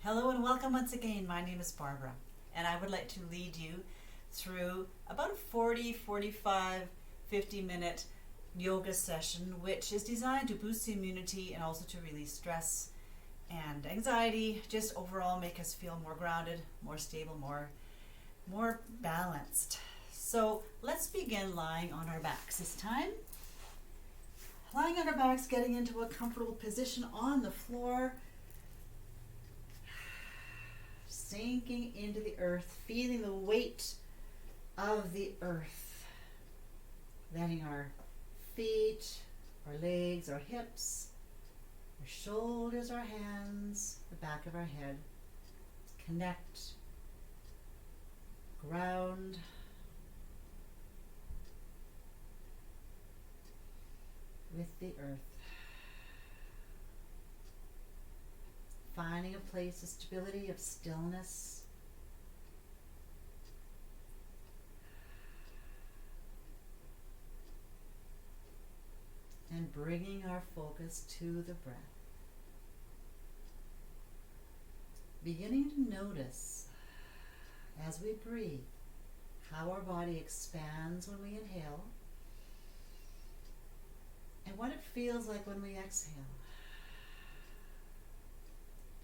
Hello and welcome once again. My name is Barbara, and I would like to lead you through about a 40, 45, 50-minute yoga session, which is designed to boost the immunity and also to release stress and anxiety, just overall make us feel more grounded, more stable, more balanced. So let's begin lying on our backs this time. Lying on our backs, getting into a comfortable position on the floor, sinking into the earth, feeling the weight of the earth, letting our feet, our legs, our hips, our shoulders, our hands, the back of our head connect, ground, with the earth. Finding a place of stability, of stillness. And bringing our focus to the breath. Beginning to notice, as we breathe, how our body expands when we inhale, and what it feels like when we exhale.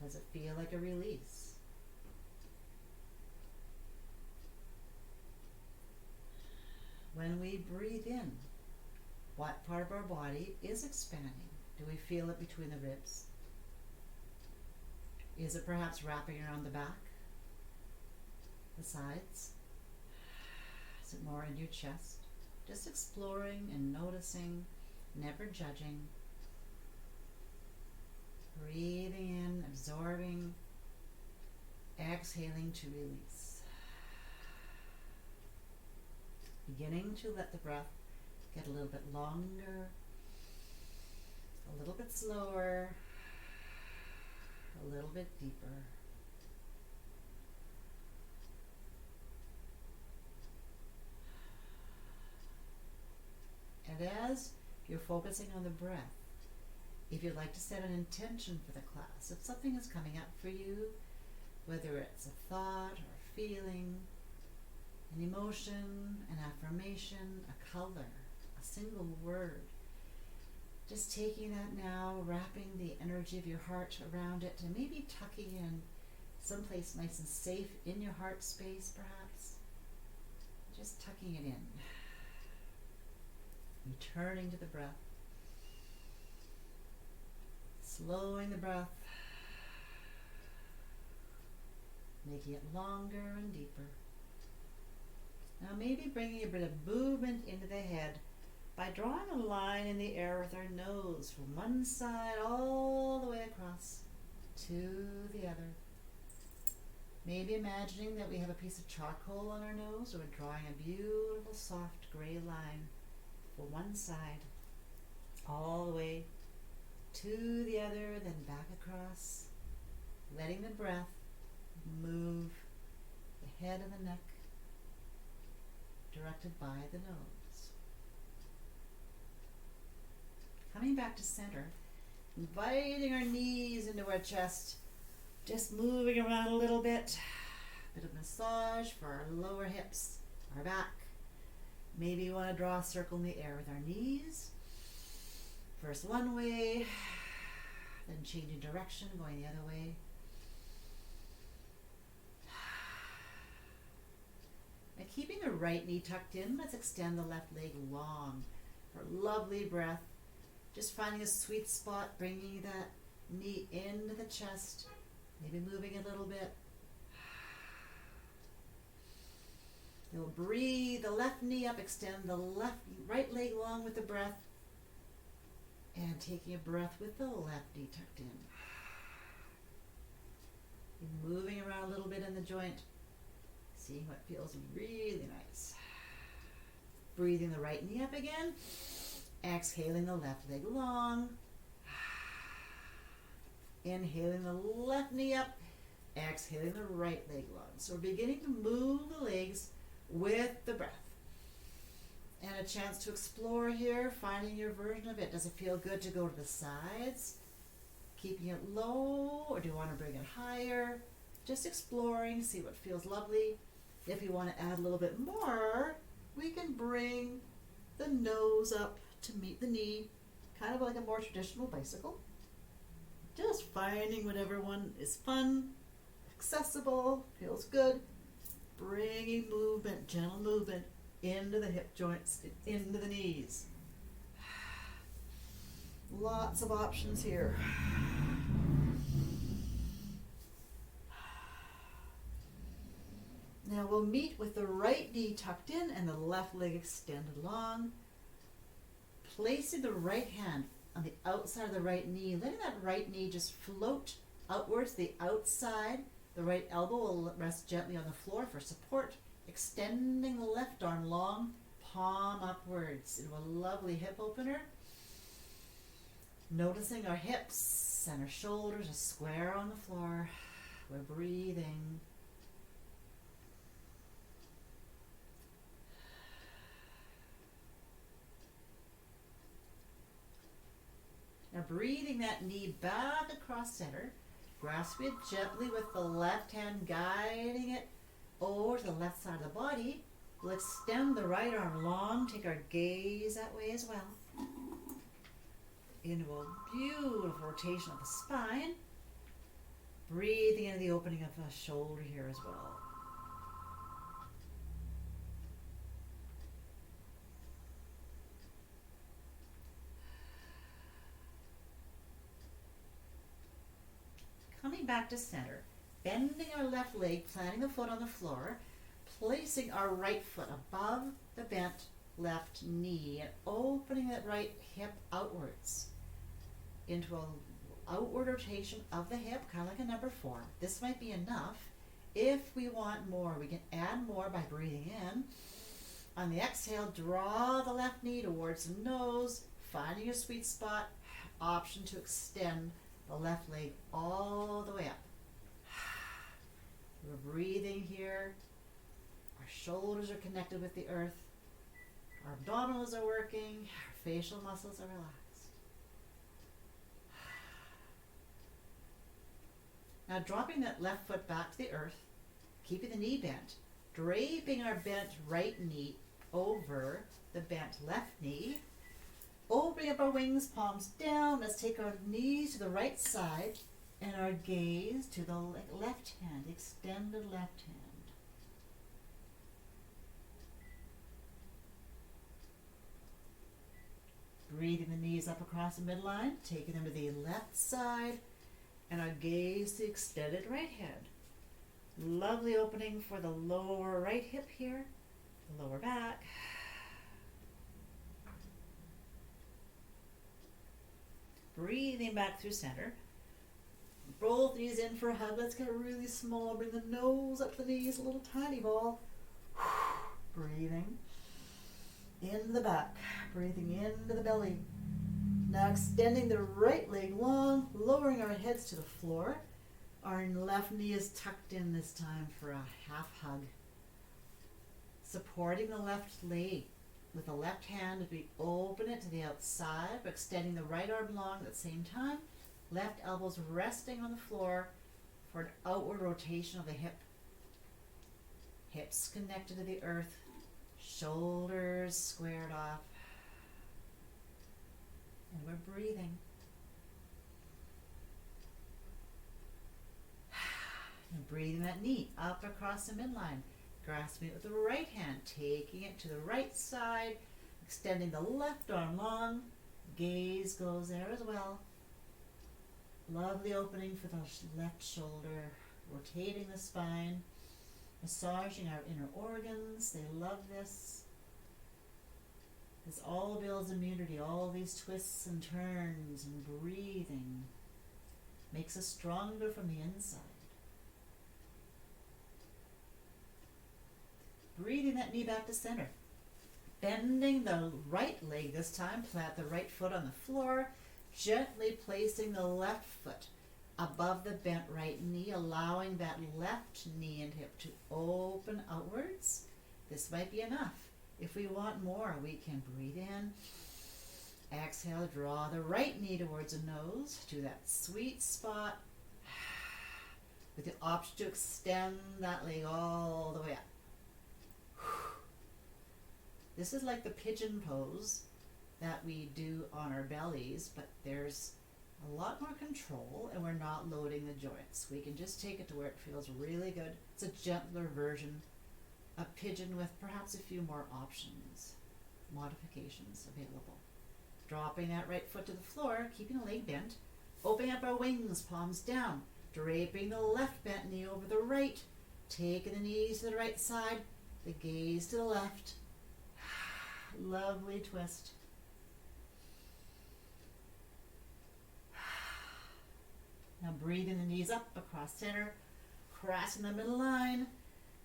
Does it feel like a release? When we breathe in, what part of our body is expanding? Do we feel it between the ribs? Is it perhaps wrapping around the back, the sides? Is it more in your chest? Just exploring and noticing, never judging. Breathing in, absorbing, exhaling to release. Beginning to let the breath get a little bit longer, a little bit slower, a little bit deeper. And as you're focusing on the breath, if you'd like to set an intention for the class, if something is coming up for you, whether it's a thought or a feeling, an emotion, an affirmation, a color, a single word, just taking that now, wrapping the energy of your heart around it, and maybe tucking in someplace nice and safe in your heart space, perhaps. Just tucking it in. Returning to the breath. Slowing the breath, making it longer and deeper. Now maybe bringing a bit of movement into the head by drawing a line in the air with our nose from one side all the way across to the other. Maybe imagining that we have a piece of charcoal on our nose, or we're drawing a beautiful soft gray line for one side all the way to the other, then back across, letting the breath move the head and the neck, directed by the nose. Coming back to center, inviting our knees into our chest, just moving around a little bit of massage for our lower hips, our back. Maybe you want to draw a circle in the air with our knees. First one way, then changing direction, going the other way. And keeping the right knee tucked in, let's extend the left leg long for a lovely breath. Just finding a sweet spot, bringing that knee into the chest, maybe moving a little bit. You'll breathe the left knee up, extend the right leg long with the breath. And taking a breath with the left knee tucked in. You're moving around a little bit in the joint, seeing what feels really nice. Breathing the right knee up again. Exhaling the left leg long. Inhaling the left knee up. Exhaling the right leg long. So we're beginning to move the legs with the breath. And a chance to explore here, finding your version of it. Does it feel good to go to the sides? keeping it low, or do you want to bring it higher? Just exploring, see what feels lovely. If you want to add a little bit more, we can bring the nose up to meet the knee, kind of like a more traditional bicycle. Just finding whatever one is fun, accessible, feels good. Bringing movement, gentle movement into the hip joints, into the knees. Lots of options here. Now we'll meet with the right knee tucked in and the left leg extended long. Placing the right hand on the outside of the right knee, letting that right knee just float outwards, the outside. The right elbow will rest gently on the floor for support. Extending the left arm long, palm upwards into a lovely hip opener. Noticing our hips and our shoulders are square on the floor. We're breathing. Now breathing that knee back across center. Grasp it gently with the left hand, guiding it over to the left side of the body. We'll extend the right arm long, take our gaze that way as well. Into a beautiful rotation of the spine. Breathing into the opening of the shoulder here as well. Coming back to center, bending our left leg, planting the foot on the floor, placing our right foot above the bent left knee and opening that right hip outwards into an outward rotation of the hip, kind of like a number 4. This might be enough. If we want more, we can add more by breathing in. On the exhale, draw the left knee towards the nose, finding a sweet spot, option to extend the left leg all the way up. We're breathing here. Our shoulders are connected with the earth. Our abdominals are working. Our facial muscles are relaxed. Now dropping that left foot back to the earth, keeping the knee bent, draping our bent right knee over the bent left knee. Opening up our wings, palms down. Let's take our knees to the right side and our gaze to the left hand, extended left hand. Breathing the knees up across the midline, taking them to the left side and our gaze to the extended right hand. Lovely opening for the lower right hip here, the lower back. Breathing back through center. Both knees in for a hug. Let's get really small. Bring the nose up to the knees, a little tiny ball. Breathing into the back. Breathing into the belly. Now extending the right leg long, lowering our heads to the floor. Our left knee is tucked in this time for a half hug. Supporting the left leg. With the left hand, as we open it to the outside, but extending the right arm long at the same time. Left elbows resting on the floor for an outward rotation of the hip. Hips connected to the earth. Shoulders squared off. And we're breathing. And breathing that knee up across the midline. Grasping it with the right hand, taking it to the right side, extending the left arm long. Gaze goes there as well. Lovely opening for the left shoulder, rotating the spine, massaging our inner organs. They love this. This all builds immunity, all these twists and turns and breathing makes us stronger from the inside. Breathing that knee back to center. Bending the right leg this time, plant the right foot on the floor, gently placing the left foot above the bent right knee, allowing that left knee and hip to open outwards. This might be enough. If we want more, we can breathe in Exhale, draw the right knee towards the nose to that sweet spot with the option to extend that leg all the way up. This is like the pigeon pose that we do on our bellies, but there's a lot more control and we're not loading the joints. We can just take it to where it feels really good. It's a gentler version of pigeon with perhaps a few more options, modifications available. Dropping that right foot to the floor, keeping the leg bent, opening up our wings, palms down, draping the left bent knee over the right, taking the knees to the right side, the gaze to the left. Lovely twist. Now breathing the knees up across center, crossing the middle line,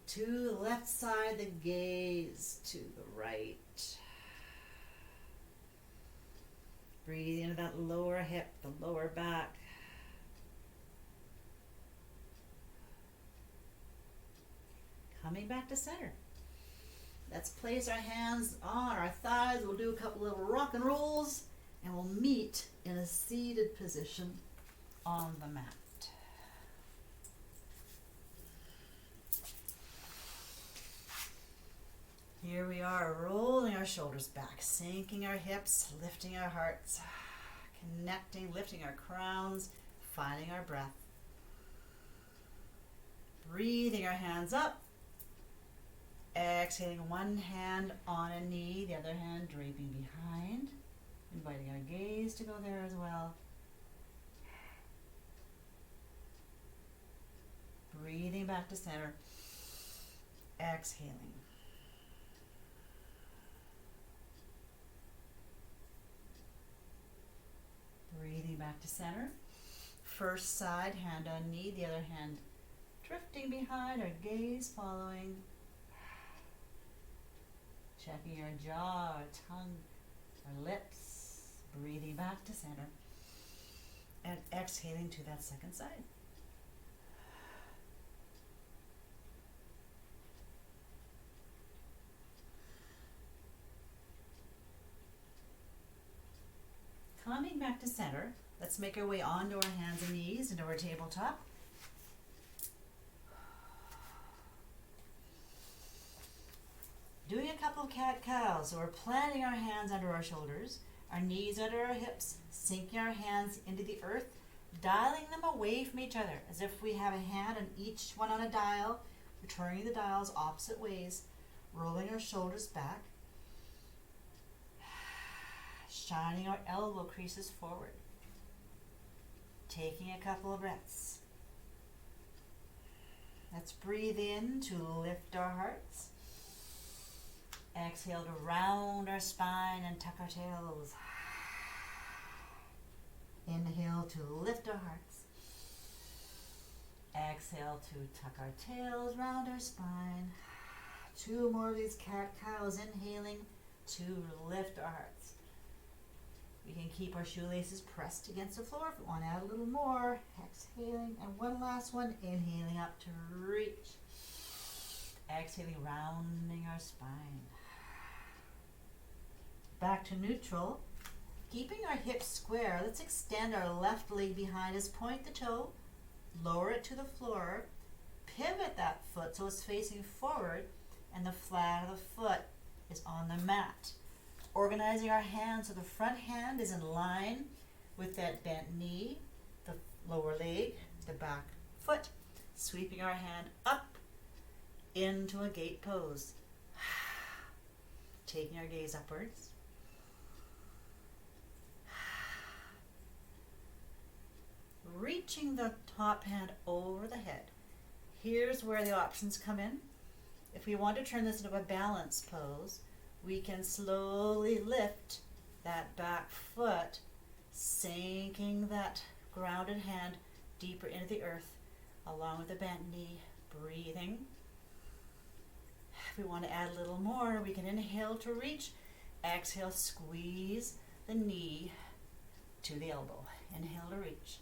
to the left side, the gaze to the right. Breathe into that lower hip, the lower back. Coming back to center. Let's place our hands on our thighs. We'll do a couple little rock and rolls and we'll meet in a seated position on the mat. Here we are, rolling our shoulders back, sinking our hips, lifting our hearts, connecting, lifting our crowns, finding our breath. Breathing our hands up. Exhaling, one hand on a knee, the other hand draping behind. Inviting our gaze to go there as well. Breathing back to center. Exhaling. Breathing back to center. First side, hand on knee, the other hand drifting behind, our gaze following. Checking our jaw, our tongue, our lips. Breathing back to center. And exhaling to that second side. Coming back to center, let's make our way onto our hands and knees into our tabletop. Doing a couple of cat-cows, so we're planting our hands under our shoulders, our knees under our hips, sinking our hands into the earth, dialing them away from each other, as if we have a hand on each one on a dial. We're turning the dials opposite ways, rolling our shoulders back, shining our elbow creases forward, taking a couple of breaths. Let's breathe in to lift our hearts. Exhale to round our spine and tuck our tails. Inhale to lift our hearts. Exhale to tuck our tails, round our spine. Two more of these cat-cows. Inhaling to lift our hearts. We can keep our shoelaces pressed against the floor if we want to add a little more. Exhaling, and one last one. Inhaling up to reach. Exhaling, rounding our spine. Back to neutral. Keeping our hips square, let's extend our left leg behind us, point the toe, lower it to the floor, pivot that foot so it's facing forward, and the flat of the foot is on the mat. Organizing our hands so the front hand is in line with that bent knee, the lower leg, the back foot. Sweeping our hand up into a gate pose. Taking our gaze upwards. Reaching the top hand over the head. Here's where the options come in. If we want to turn this into a balance pose, we can slowly lift that back foot, sinking that grounded hand deeper into the earth, along with the bent knee, breathing. If we want to add a little more, we can inhale to reach, exhale, squeeze the knee to the elbow. Inhale to reach.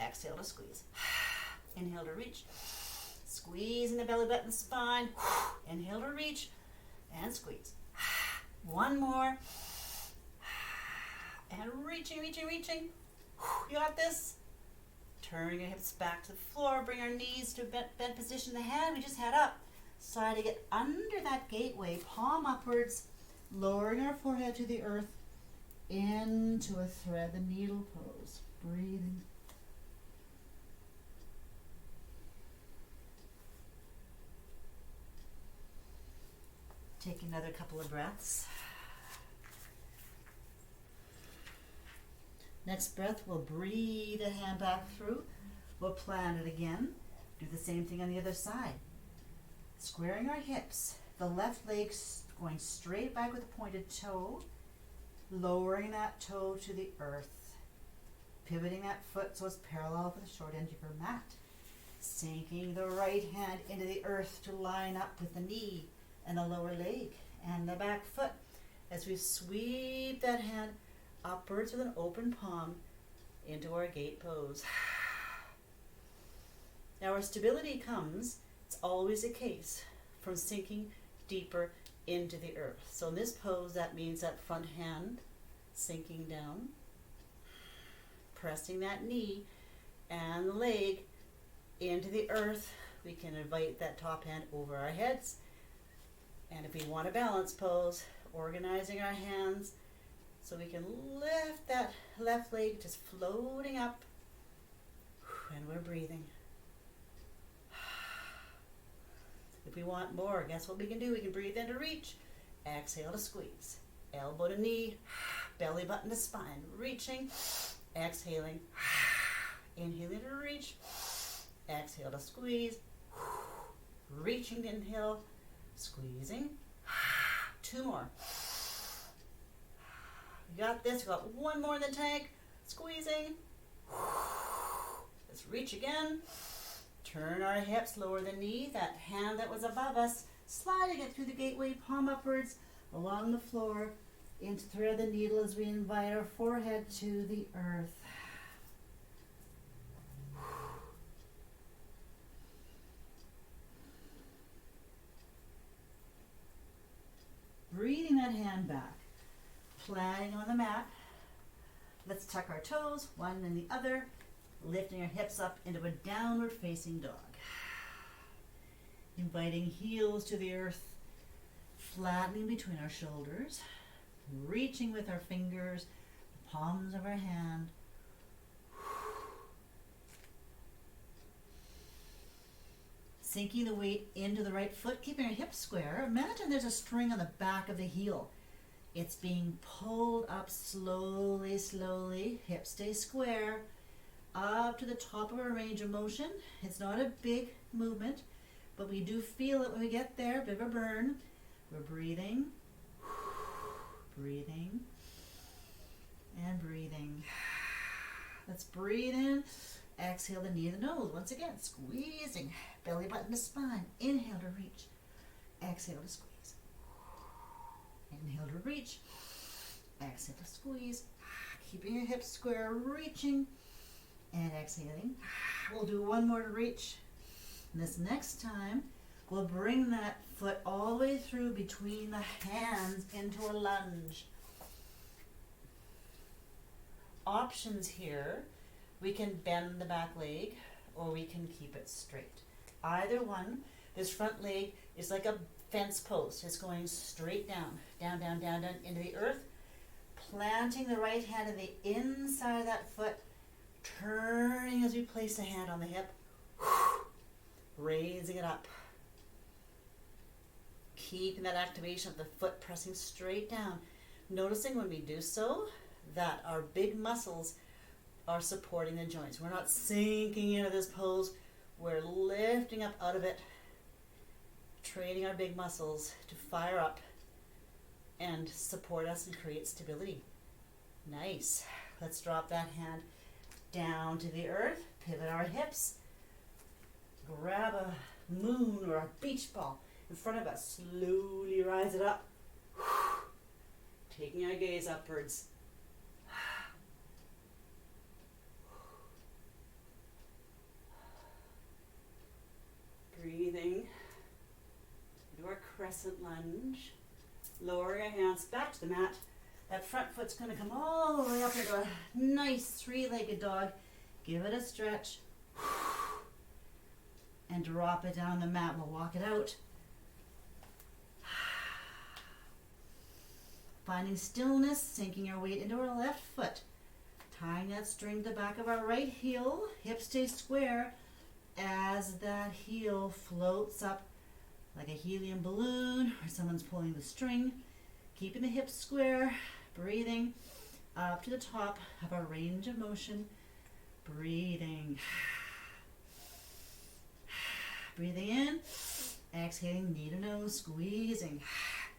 Exhale to squeeze. Inhale to reach. Squeezing the belly button, spine. Inhale to reach and squeeze. One more. And reaching, reaching, reaching. You got this. Turn your hips back to the floor. Bring our knees to bent position. The hand we just had up. Try to get under that gateway, palm upwards, lowering our forehead to the earth, into a thread the needle pose. Breathing. Take another couple of breaths. Next breath, we'll breathe a hand back through. We'll plant it again. Do the same thing on the other side. Squaring our hips. The left leg going straight back with a pointed toe. Lowering that toe to the earth. Pivoting that foot so it's parallel with the short end of your mat. Sinking the right hand into the earth to line up with the knee and the lower leg and the back foot. As we sweep that hand upwards with an open palm into our gate pose. Now our stability comes, it's always a case, from sinking deeper into the earth. So in this pose, that means that front hand sinking down, pressing that knee and the leg into the earth. We can invite that top hand over our heads. And if we want a balance pose, organizing our hands so we can lift that left leg just floating up, and we're breathing. If we want more, guess what we can do? We can breathe in to reach, exhale to squeeze, elbow to knee, belly button to spine, reaching, exhaling, inhaling to reach, exhale to squeeze, reaching to inhale, squeezing, 2 more. You got this. You got 1 more in the tank. Squeezing. Let's reach again. Turn our hips, lower the knee. That hand that was above us, sliding it through the gateway, palm upwards, along the floor, into thread the needle as we invite our forehead to the earth. Breathing that hand back. Planting on the mat. Let's tuck our toes, one and the other, lifting our hips up into a downward facing dog. Inviting heels to the earth, flattening between our shoulders, reaching with our fingers, the palms of our hand. Sinking the weight into the right foot, keeping our hips square. Imagine there's a string on the back of the heel. It's being pulled up slowly, slowly. Hips stay square. Up to the top of our range of motion. It's not a big movement, but we do feel it when we get there. Bit of a burn. We're breathing, breathing, and breathing. Let's breathe in. Exhale the knee to the nose. Once again, squeezing. Belly button to spine. Inhale to reach. Exhale to squeeze. Inhale to reach. Exhale to squeeze. Keeping your hips square, reaching and exhaling. We'll do 1 more to reach. And this next time, we'll bring that foot all the way through between the hands into a lunge. Options here. We can bend the back leg or we can keep it straight. Either one. This front leg is like a fence post. It's going straight down, down, down, down, down into the earth. Planting the right hand in the inside of that foot. Turning as we place the hand on the hip. Raising it up. Keeping that activation of the foot pressing straight down. Noticing when we do so that our big muscles are supporting the joints. We're not sinking into this pose. We're lifting up out of it, training our big muscles to fire up and support us and create stability. Nice. Let's drop that hand down to the earth, pivot our hips, grab a moon or a beach ball in front of us, slowly rise it up, taking our gaze upwards. Breathing into our crescent lunge, lowering our hands back to the mat, That front foot's going to come all the way up into a nice three-legged dog. Give it a stretch. And drop it down the mat. We'll walk it out. Finding stillness, sinking our weight into our left foot. Tying that string to the back of our right heel. Hips stay square as that heel floats up like a helium balloon or someone's pulling the string. Keeping the hips square. Breathing up to the top of our range of motion. Breathing. Breathing in. Exhaling, knee to nose, squeezing.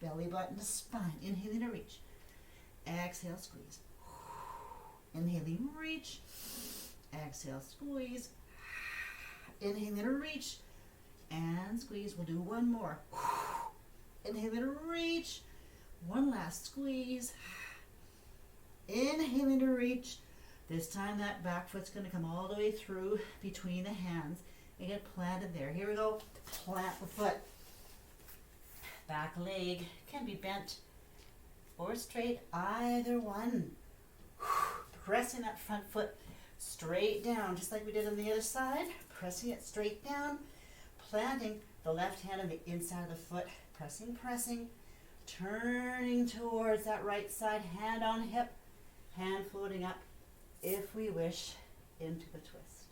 Belly button to spine. Inhaling to reach. Exhale, squeeze. Inhaling, reach. Exhale, squeeze. Inhaling to reach. And squeeze. We'll do one more. Inhaling to reach. One last squeeze. Inhaling to reach. This time that back foot's going to come all the way through between the hands and get planted there. Here we go. Plant the foot. Back leg can be bent or straight, either one. Pressing that front foot straight down, just like we did on the other side. Pressing it straight down. Planting the left hand on the inside of the foot. Pressing, pressing. Turning towards that right side, hand on hip. Hand floating up, if we wish, into the twist.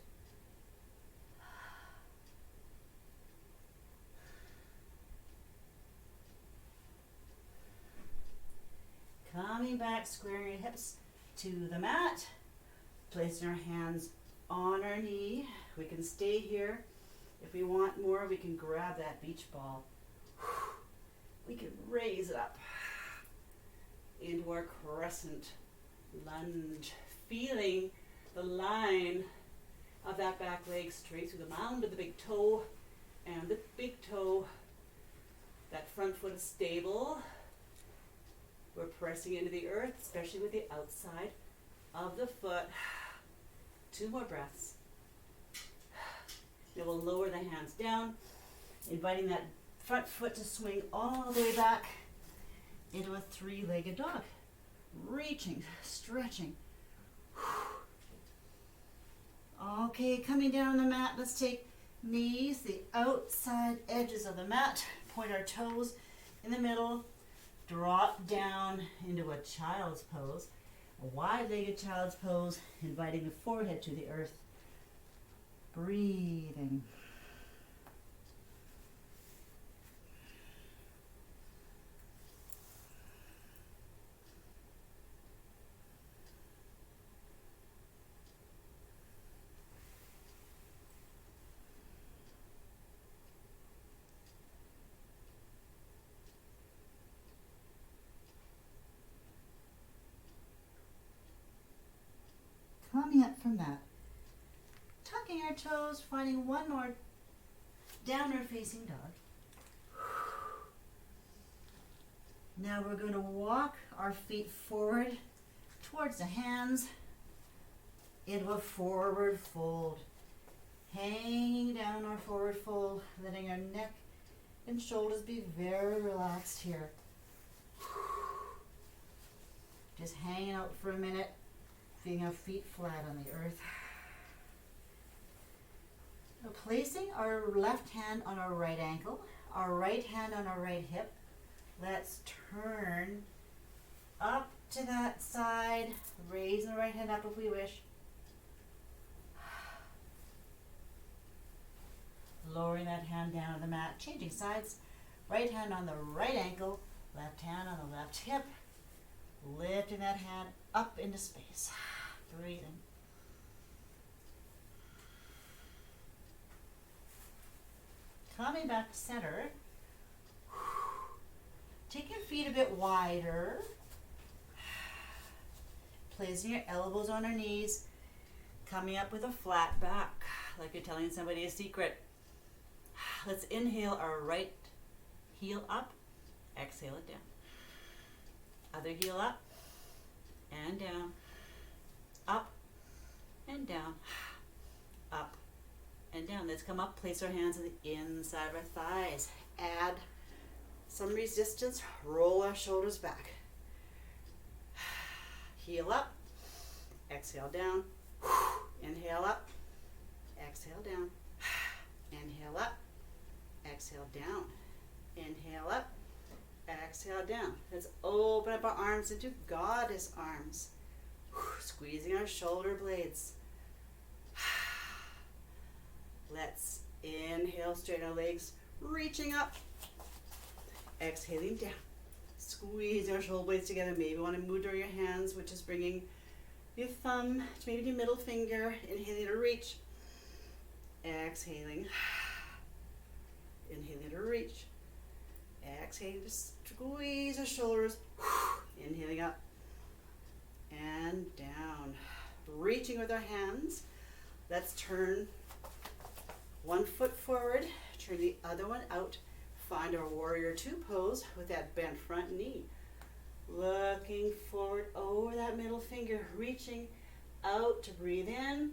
Coming back, squaring your hips to the mat. Placing our hands on our knee. We can stay here. If we want more, we can grab that beach ball. We can raise it up into our crescent lunge. Feeling the line of that back leg straight through the mound of the big toe and the big toe. That front foot is stable. We're pressing into the earth, especially with the outside of the foot. 2 more breaths. Then we'll lower the hands down, inviting that front foot to swing all the way back into a 3-legged dog. Reaching, stretching. Okay, coming down the mat, let's take knees, the outside edges of the mat, point our toes in the middle, drop down into a child's pose, a wide-legged child's pose, inviting the forehead to the earth. Breathing. Coming up from that, tucking our toes, finding one more downward facing dog. Now we're going to walk our feet forward towards the hands into a forward fold. Hanging down our forward fold, letting our neck and shoulders be very relaxed here. Just hanging out for a minute. Feeling our feet flat on the earth. Now placing our left hand on our right ankle, our right hand on our right hip. Let's turn up to that side, raising the right hand up if we wish. Lowering that hand down on the mat, changing sides. Right hand on the right ankle, left hand on the left hip. Lifting that hand up into space. Breathing. Coming back to center. Take your feet a bit wider. Placing your elbows on our knees. Coming up with a flat back, like you're telling somebody a secret. Let's inhale our right heel up. Exhale it down. Other heel up and down, up and down, up and down. Let's come up, place our hands on the inside of our thighs. Add some resistance, roll our shoulders back. Heel up, exhale down, inhale up, exhale down, inhale up, exhale down, inhale up, exhale down. Let's open up our arms into goddess arms, squeezing our shoulder blades. Let's inhale, straighten our legs, reaching up, exhaling down. Squeeze our shoulder blades together. Maybe you want to mudra your hands, which is bringing your thumb to maybe your middle finger. Inhaling to reach. Exhaling. Inhaling to reach. Exhaling to squeeze our shoulders. Inhaling up and down. Reaching with our hands. Let's turn one foot forward, turn the other one out. Find our warrior two pose with that bent front knee. Looking forward over that middle finger, reaching out to breathe in.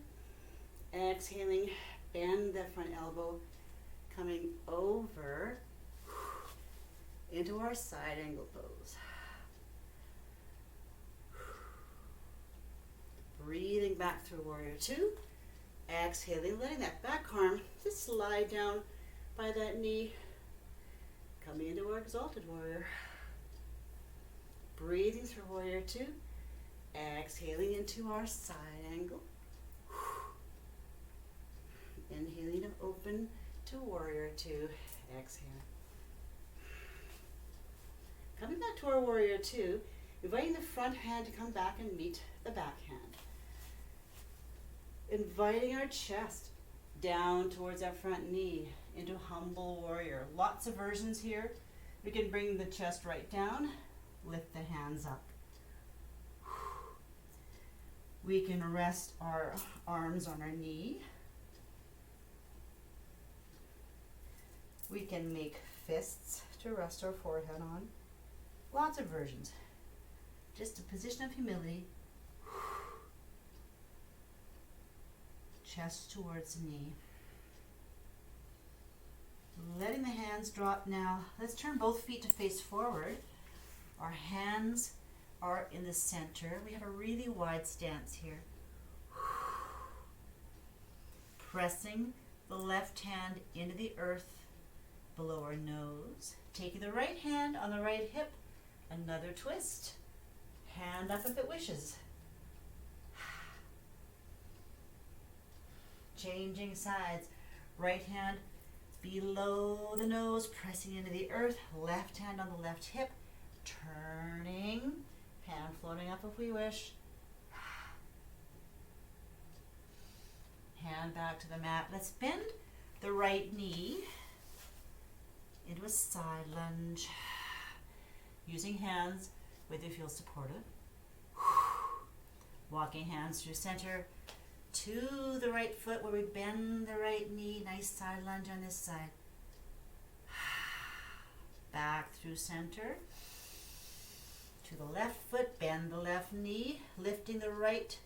Exhaling, bend that front elbow, coming over into our side angle pose. Breathing back through warrior two. Exhaling, letting that back arm just slide down by that knee. Coming into our exalted warrior. Breathing through warrior two. Exhaling into our side angle. Inhaling to open to warrior two. Exhale. Coming back to our warrior two, inviting the front hand to come back and meet the back hand. Inviting our chest down towards our front knee into humble warrior. Lots of versions here. We can bring the chest right down, lift the hands up. We can rest our arms on our knee. We can make fists to rest our forehead on. Lots of versions. Just a position of humility. Chest towards the knee. Letting the hands drop now. Let's turn both feet to face forward. Our hands are in the center. We have a really wide stance here. Pressing the left hand into the earth below our nose. Taking the right hand on the right hip. Another twist. Hand up if it wishes. Changing sides. Right hand below the nose, pressing into the earth. Left hand on the left hip. Turning. Hand floating up if we wish. Hand back to the mat. Let's bend the right knee into a side lunge. Using hands where they feel supportive. Walking hands through center to the right foot where we bend the right knee. Nice side lunge on this side. Back through center. To the left foot, bend the left knee, lifting the right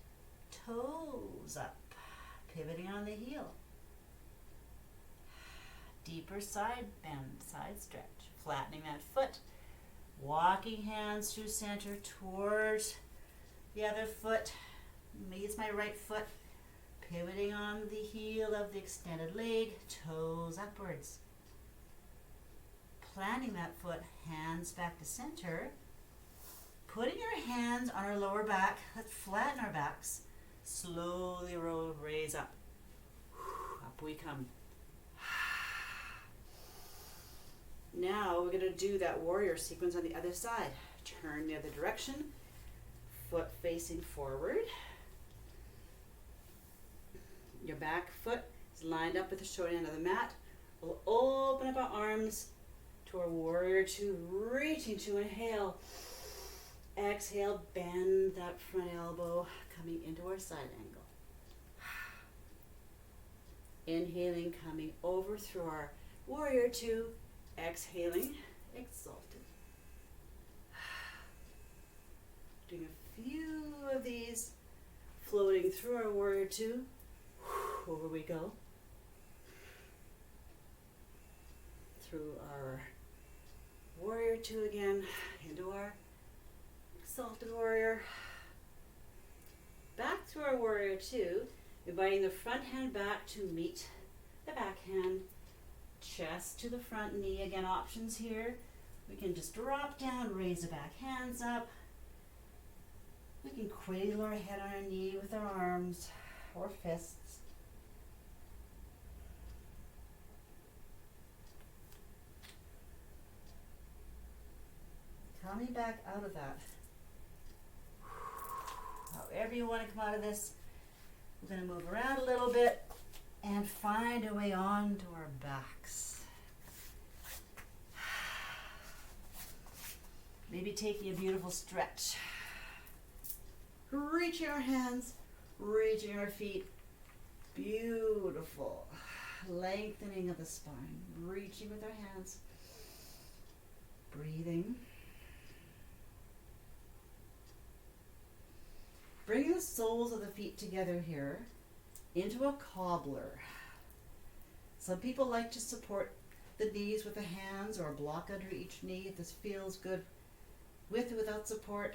toes up. Pivoting on the heel. Deeper side bend, side stretch. Flattening that foot. Walking hands through center towards the other foot. Use my right foot. Pivoting on the heel of the extended leg. Toes upwards. Planting that foot. Hands back to center. Putting our hands on our lower back. Let's flatten our backs. Slowly roll, raise up. Up we come. Now we're going to do that warrior sequence on the other side. Turn the other direction. Foot facing forward. Your back foot is lined up with the short end of the mat. We'll open up our arms to our warrior two, reaching to inhale. Exhale, bend that front elbow, coming into our side angle. Inhaling, coming over through our warrior two. Exhaling, exalted. Doing a few of these, floating through our warrior two. Over we go. Through our warrior two again, into our exalted warrior. back through our warrior two, inviting the front hand back to meet the back hand. Chest to the front knee. Again, options here. We can just drop down, raise the back hands up. We can cradle our head on our knee with our arms or fists. Coming back out of that. However you want to come out of this, we're going to move around a little bit and find a way onto our backs. Maybe taking a beautiful stretch. Reaching our hands, reaching our feet. Beautiful. Lengthening of the spine. Reaching with our hands. Breathing. Bringing the soles of the feet together here into a cobbler. Some people like to support the knees with the hands or block under each knee if this feels good. With or without support,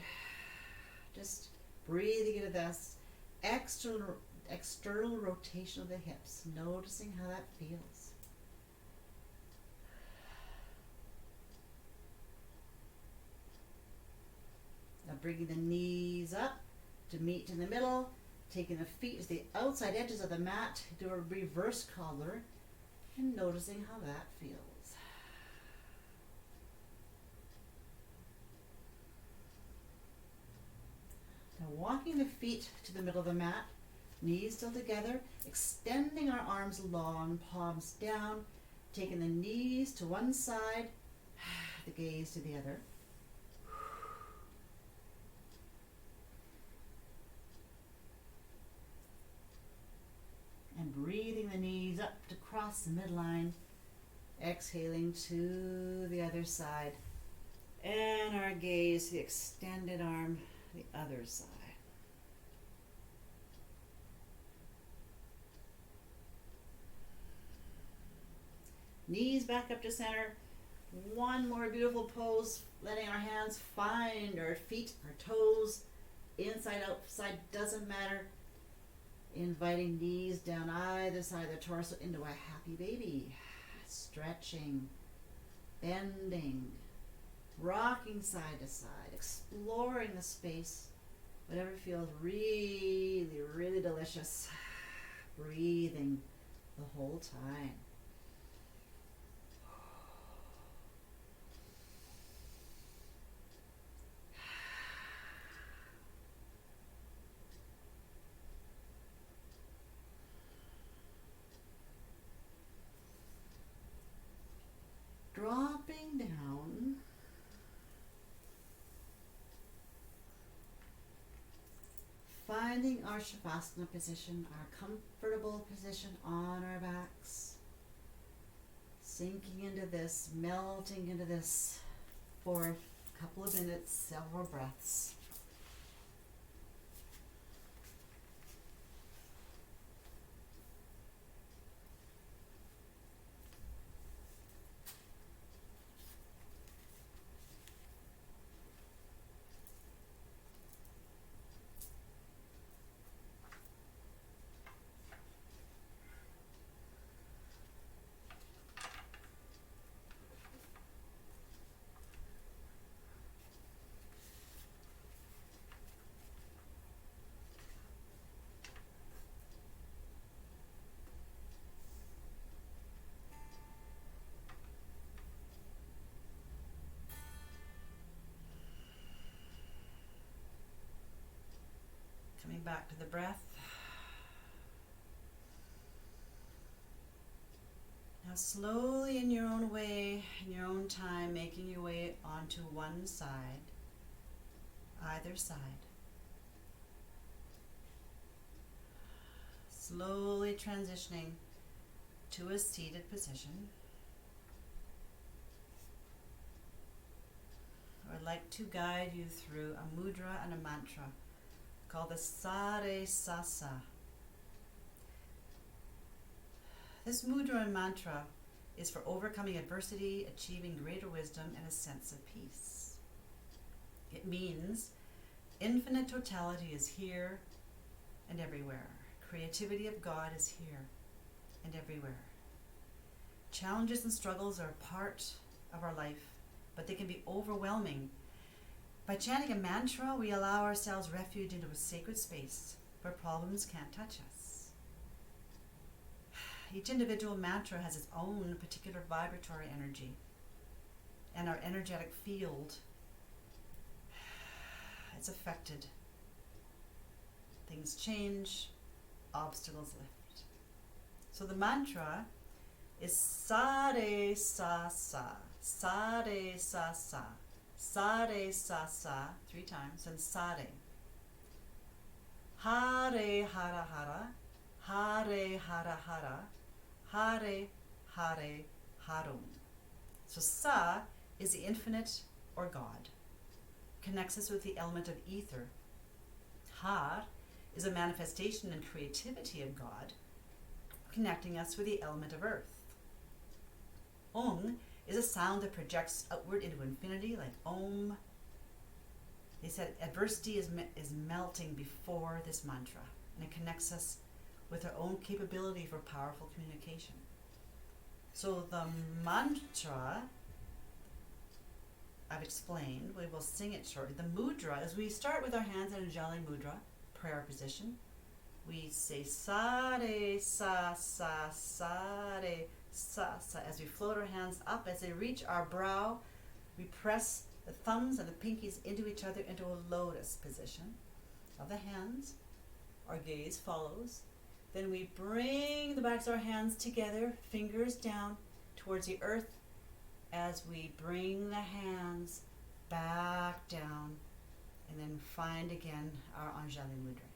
just breathing into this external rotation of the hips, noticing how that feels. Now bringing the knees up to meet in the middle, taking the feet to the outside edges of the mat, do a reverse cobbler, and noticing how that feels. Now walking the feet to the middle of the mat, knees still together, extending our arms long, palms down, taking the knees to one side, the gaze to the other. And breathing the knees up to cross the midline, exhaling to the other side, and our gaze to the extended arm, the other side. Knees back up to center. One more beautiful pose, letting our hands find our feet, our toes, inside, outside, doesn't matter. Inviting knees down either side of the torso into a happy baby. Stretching, bending, rocking side to side, exploring the space, whatever feels really, really delicious. Breathing the whole time. Dropping down, finding our Shavasana position, our comfortable position on our backs, sinking into this, melting into this for a couple of minutes, several breaths. Coming back to the breath. Now slowly in your own way, in your own time, making your way onto one side, either side. Slowly transitioning to a seated position. I'd like to guide you through a mudra and a mantra called the Sare Sasa. This mudra and mantra is for overcoming adversity, achieving greater wisdom, and a sense of peace. It means infinite totality is here and everywhere. Creativity of God is here and everywhere. Challenges and struggles are part of our life, but they can be overwhelming. By chanting a mantra, we allow ourselves refuge into a sacred space where problems can't touch us. Each individual mantra has its own particular vibratory energy, and our energetic field is affected. Things change, obstacles lift. So the mantra is Sare Sa Sa, Sare Sa Sa, Sare Sa Sa 3 times, and Sare. Hare Hara Hara, Hare Hara Hara, Hare Hare Harum. So Sa is the infinite or God, connects us with the element of ether. Har is a manifestation and creativity of God, connecting us with the element of earth. Ong is a sound that projects outward into infinity, like Om. They said adversity is melting before this mantra, and it connects us with our own capability for powerful communication. So the mantra, I've explained, we will sing it shortly. The mudra is we start with our hands in Anjali mudra, prayer position. We say Sare Sa Sa Sare Sa Sa as we float our hands up. As they reach our brow, we press the thumbs and the pinkies into each other into a lotus position of the hands. Our gaze follows. Then we bring the backs of our hands together, fingers down towards the earth as we bring the hands back down, and then find again our Anjali mudra.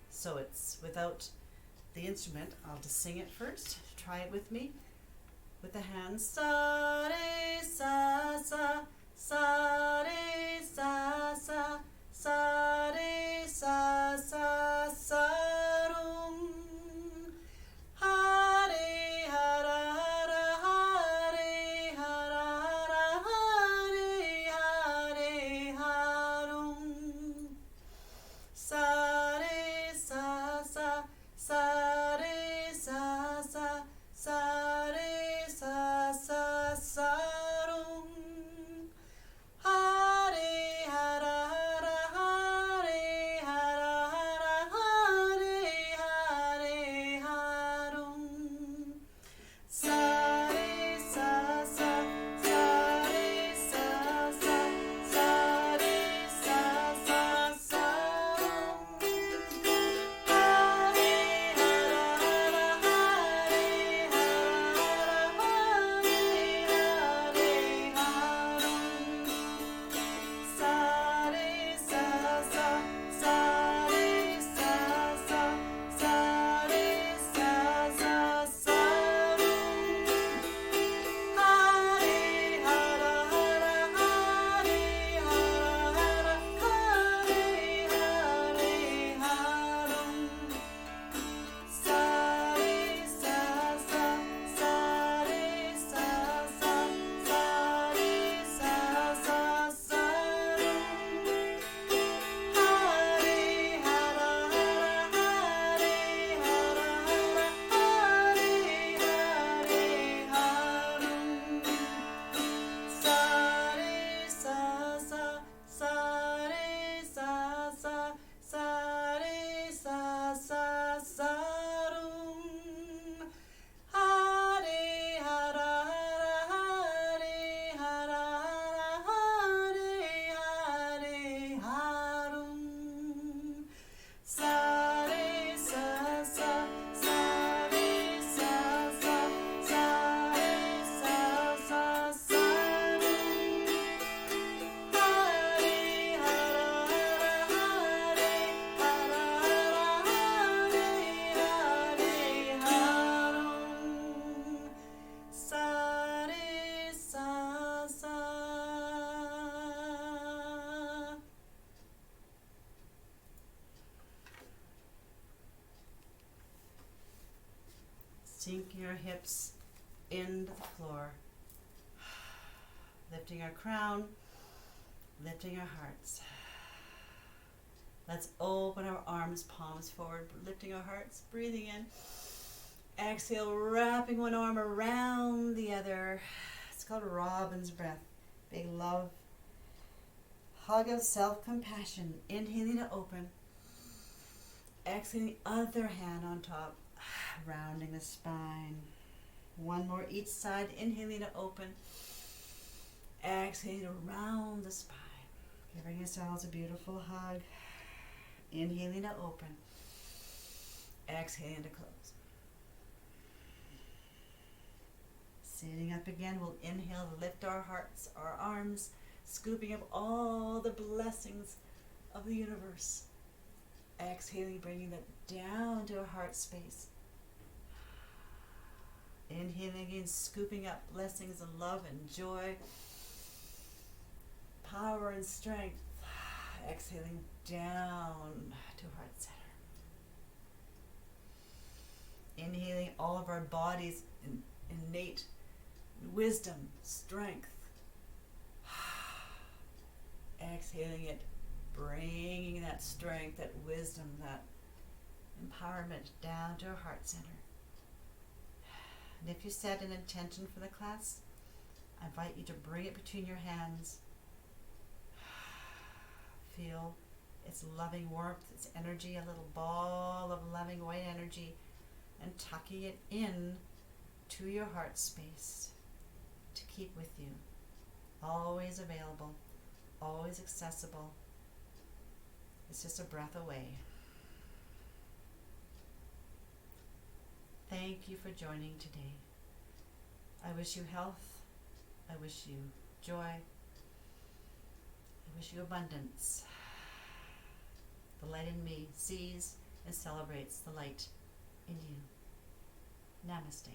So it's without the instrument. I'll just sing it first. Try it with me. With the hands. Sa re sa sa, sa re sa sa, sa re sa sa, sa rum. Hare hara hara, hare hara hara, hare hare harum. Sa re sa sa, sa re sa sa, sa re sa sa, sa rum. Hare hara hara, hare hara hara, hare hare harum. Sa re sa sa, sa re sa sa, sa re sa sa, sa rum. Hare hara hara, hare hara hara, hare hare harum. Sa re sa sa, sa re sa sa, sa re sa sa, sa rum. Hare hara hara, hare hara hara, hare hare harum. Sa re sa sa, sa re sa sa, sa re sa sa, sa rum. Hare hara hara, hare hara hara, hare hare harum. Sa re sa sa, sa re sa sa, sa re sa sa, sa rum. Hare hara hara, hare hara hara, hare hare harum. Sa re sa sa, sa re sa sa, sa re sa sa, sa rum. Hare hara hara, hare hara hara, hare hare harum. Sa re sa sa. Sinking our hips into the floor, lifting our crown, lifting our hearts. Let's open our arms, palms forward, lifting our hearts, breathing in. Exhale, wrapping one arm around the other. It's called Robin's breath. Big love. Hug of self-compassion. Inhaling to open. Exhaling the other hand on top, rounding the spine. One more each side. Inhaling to open. Exhaling to round the spine. Giving yourselves a beautiful hug. Inhaling to open. Exhaling to close. Sitting up again, we'll inhale to lift our hearts, our arms, scooping up all the blessings of the universe. Exhaling, bringing that down to our heart space. Inhaling again, scooping up blessings and love and joy, power and strength. Exhaling down to heart center. Inhaling all of our bodies in innate wisdom, strength. Exhaling it, bringing that strength, that wisdom, that empowerment down to our heart center. And if you set an intention for the class, I invite you to bring it between your hands. Feel its loving warmth, its energy, a little ball of loving white energy, and tucking it in to your heart space to keep with you. Always available, always accessible. It's just a breath away. Thank you for joining today. I wish you health. I wish you joy. I wish you abundance. The light in me sees and celebrates the light in you. Namaste.